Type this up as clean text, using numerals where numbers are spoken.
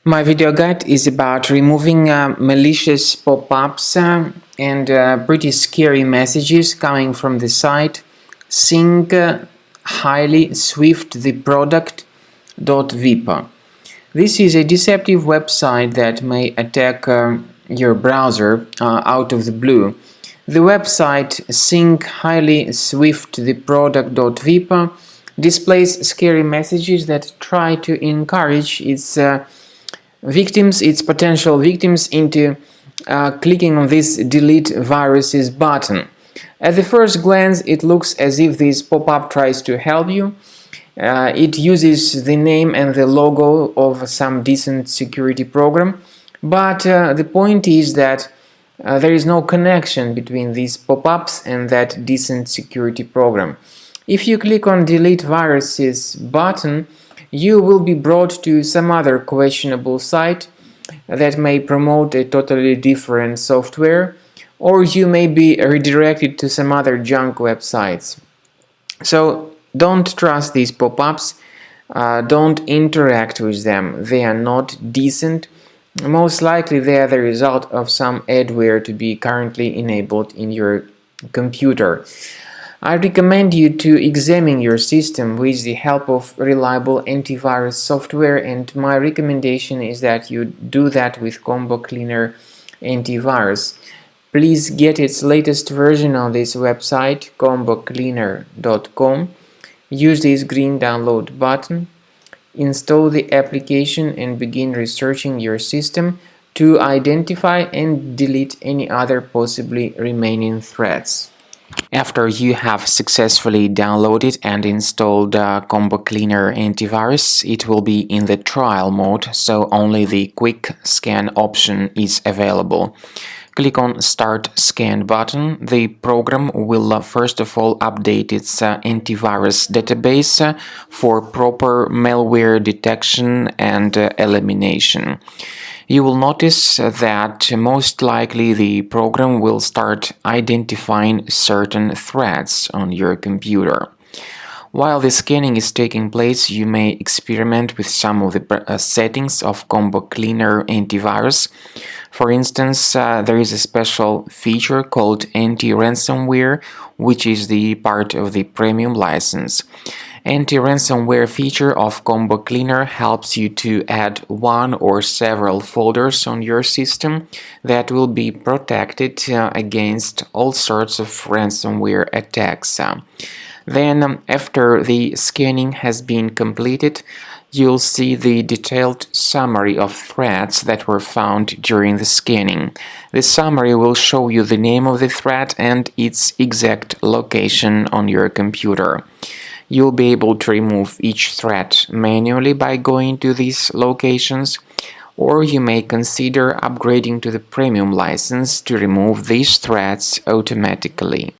My video guide is about removing malicious pop-ups and pretty scary messages coming from the site Synchighlyswifttheproduct.vip. This is a deceptive website that may attack your browser out of the blue. The website Synchighlyswifttheproduct.vip displays scary messages that try to encourage its potential victims into clicking on this delete viruses button. At the first glance, it looks as if this pop-up tries to help you. It uses the name and the logo of some decent security program, but the point is that there is no connection between these pop-ups and that decent security program. If you click on delete viruses button, you will be brought to some other questionable site that may promote a totally different software, or you may be redirected to some other junk websites. So don't trust these pop-ups, don't interact with them, they are not decent. Most likely they are the result of some adware to be currently enabled in your computer. I recommend you to examine your system with the help of reliable antivirus software, and my recommendation is that you do that with Combo Cleaner antivirus. Please get its latest version on this website, combocleaner.com. Use this green download button, install the application and begin researching your system to identify and delete any other possibly remaining threats. After you have successfully downloaded and installed Combo Cleaner antivirus, it will be in the trial mode, so only the quick scan option is available. Click on Start Scan button. The program will first of all update its antivirus database for proper malware detection and elimination. You will notice that most likely the program will start identifying certain threats on your computer. While the scanning is taking place, you may experiment with some of the settings of Combo Cleaner antivirus. For instance, there is a special feature called anti-ransomware, which is the part of the premium license. Anti-ransomware feature of Combo Cleaner helps you to add one or several folders on your system that will be protected against all sorts of ransomware attacks. Then, after the scanning has been completed, you'll see the detailed summary of threats that were found during the scanning. The summary will show you the name of the threat and its exact location on your computer. You'll be able to remove each threat manually by going to these locations, or you may consider upgrading to the premium license to remove these threats automatically.